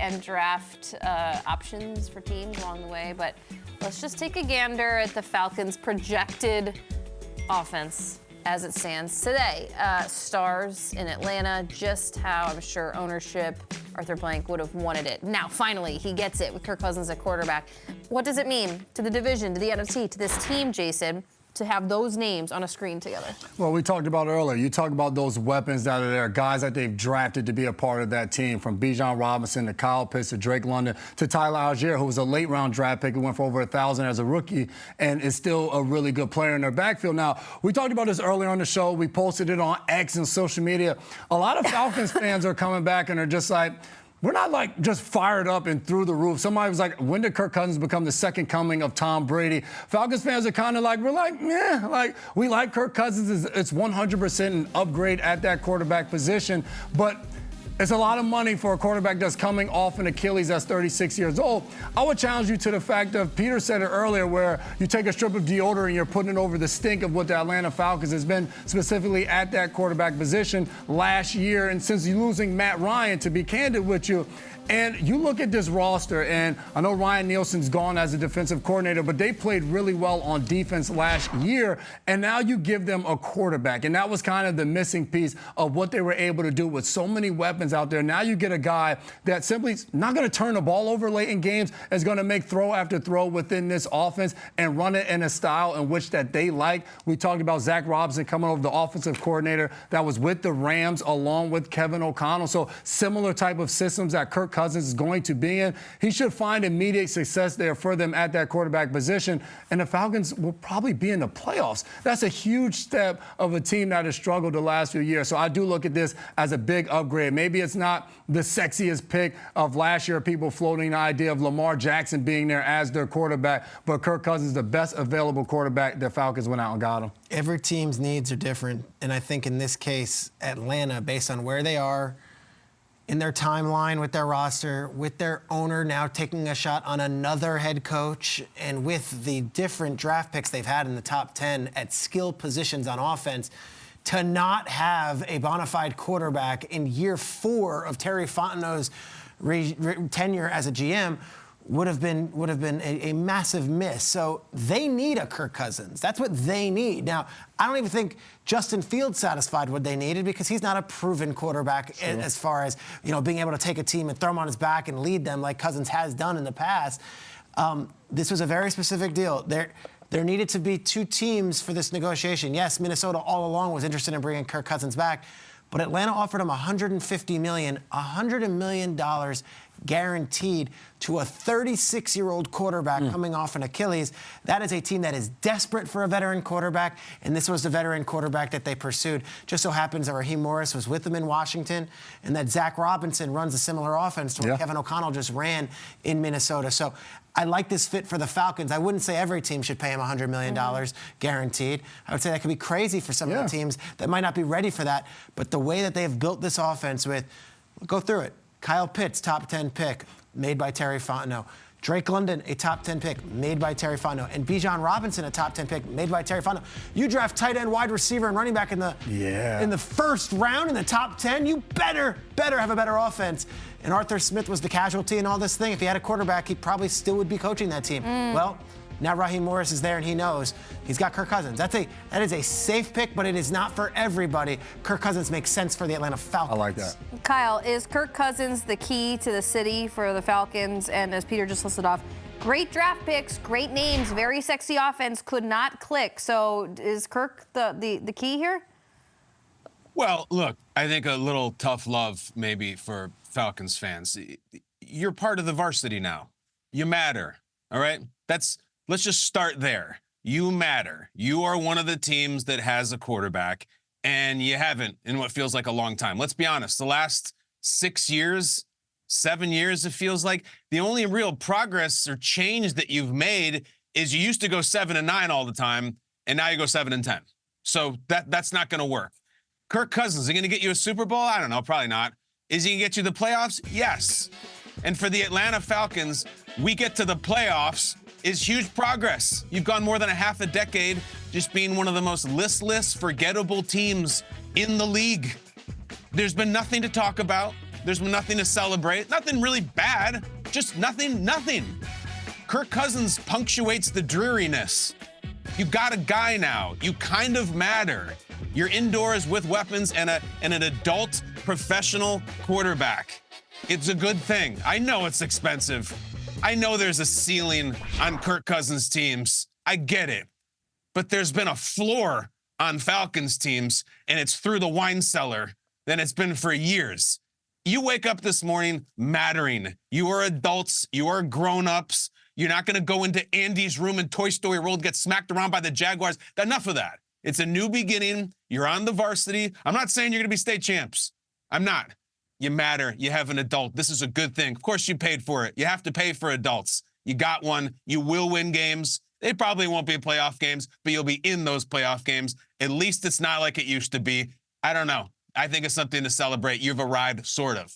and draft options for teams along the way. But let's just take a gander at the Falcons' projected offense as it stands today. Stars in Atlanta, just how I'm sure ownership, Arthur Blank, would have wanted it. Now, finally, he gets it with Kirk Cousins at quarterback. What does it mean to the division, to the NFC, to this team, Jason, to have those names on a screen together? Well, we talked about earlier. You talk about those weapons that are there, guys that they've drafted to be a part of that team, from Bijan Robinson to Kyle Pitts to Drake London to Tyler Algier, who was a late-round draft pick who went for over 1,000 as a rookie and is still a really good player in their backfield. Now, we talked about this earlier on the show. We posted it on X and social media. A lot of Falcons fans are coming back and are just like, we're not like just fired up and through the roof. Somebody was like, when did Kirk Cousins become the second coming of Tom Brady? Falcons fans are kind of like, we're like, yeah, like we like Kirk Cousins. It's 100% an upgrade at that quarterback position. But it's a lot of money for a quarterback that's coming off an Achilles that's 36 years old. I would challenge you to the fact of, Peter said it earlier, where you take a strip of deodorant and you're putting it over the stink of what the Atlanta Falcons has been specifically at that quarterback position last year. And since you're losing Matt Ryan, to be candid with you, and you look at this roster, and I know Ryan Nielsen's gone as a defensive coordinator, but they played really well on defense last year, and now you give them a quarterback. And that was kind of the missing piece of what they were able to do with so many weapons out there. Now you get a guy that simply is not going to turn the ball over late in games, is going to make throw after throw within this offense and run it in a style in which that they like. We talked about Zach Robinson coming over, the offensive coordinator that was with the Rams along with Kevin O'Connell. So similar type of systems that Kirk Cousins is going to be in. He should find immediate success there for them at that quarterback position, and the Falcons will probably be in the playoffs. That's a huge step of a team that has struggled the last few years. So I do look at this as a big upgrade. Maybe it's not the sexiest pick of last year, people floating the idea of Lamar Jackson being there as their quarterback, but Kirk Cousins is the best available quarterback. The Falcons went out and got him. Every team's needs are different, and I think in this case, Atlanta, based on where they are in their timeline with their roster, with their owner now taking a shot on another head coach, and with the different draft picks they've had in the top 10 at skill positions on offense, to not have a bona fide quarterback in year 4 of Terry Fontenot's tenure as a GM would have been a massive miss. So they need a Kirk Cousins. That's what they need. Now, I don't even think Justin Fields satisfied what they needed, because he's not a proven quarterback as far as, being able to take a team and throw them on his back and lead them like Cousins has done in the past. This was a very specific deal. There needed to be 2 teams for this negotiation. Yes, Minnesota all along was interested in bringing Kirk Cousins back, but Atlanta offered him $150 million guaranteed to a 36-year-old quarterback coming off an Achilles. That is a team that is desperate for a veteran quarterback, and this was the veteran quarterback that they pursued. Just so happens that Raheem Morris was with them in Washington, and that Zach Robinson runs a similar offense to what Kevin O'Connell just ran in Minnesota. So I like this fit for the Falcons. I wouldn't say every team should pay him $100 million guaranteed. I would say that could be crazy for some of the teams that might not be ready for that. But the way that they have built this offense with, go through it. Kyle Pitts, top 10 pick, made by Terry Fontenot. Drake London, a top 10 pick, made by Terry Fontenot. And Bijan Robinson, a top 10 pick, made by Terry Fontenot. You draft tight end, wide receiver, and running back in the first round in the top 10, you better have a better offense. And Arthur Smith was the casualty in all this thing. If he had a quarterback, he probably still would be coaching that team. Well, now Raheem Morris is there, and he knows he's got Kirk Cousins. That is a safe pick, but it is not for everybody. Kirk Cousins makes sense for the Atlanta Falcons. I like that. Kyle, is Kirk Cousins the key to the city for the Falcons? And as Peter just listed off, great draft picks, great names, very sexy offense, could not click. So is Kirk the key here? Well, look, I think a little tough love maybe for Falcons fans. You're part of the varsity now. You matter, all right? Let's just start there. You matter. You are one of the teams that has a quarterback, and you haven't in what feels like a long time. Let's be honest. The last 6 years, 7 years, it feels like the only real progress or change that you've made is you used to go 7-9 all the time, and now you go 7-10. So that's not going to work. Kirk Cousins, is he going to get you a Super Bowl? I don't know, probably not. Is he going to get you the playoffs? Yes. And for the Atlanta Falcons, we get to the playoffs is huge progress. You've gone more than a half a decade just being one of the most listless, forgettable teams in the league. There's been nothing to talk about. There's nothing to celebrate. Nothing really bad. Just nothing. Kirk Cousins punctuates the dreariness. You got a guy now. You kind of matter. You're indoors with weapons and an adult professional quarterback. It's a good thing. I know it's expensive. I know there's a ceiling on Kirk Cousins teams. I get it. But there's been a floor on Falcons teams, and it's through the wine cellar than it's been for years. You wake up this morning mattering. You are adults. You are grown-ups. You're not going to go into Andy's room in Toy Story World, get smacked around by the Jaguars. Enough of that. It's a new beginning. You're on the varsity. I'm not saying you're going to be state champs. I'm not. You matter. You have an adult. This is a good thing. Of course you paid for it. You have to pay for adults. You got one. You will win games. They probably won't be playoff games, but you'll be in those playoff games. At least it's not like it used to be. I don't know. I think it's something to celebrate. You've arrived, sort of.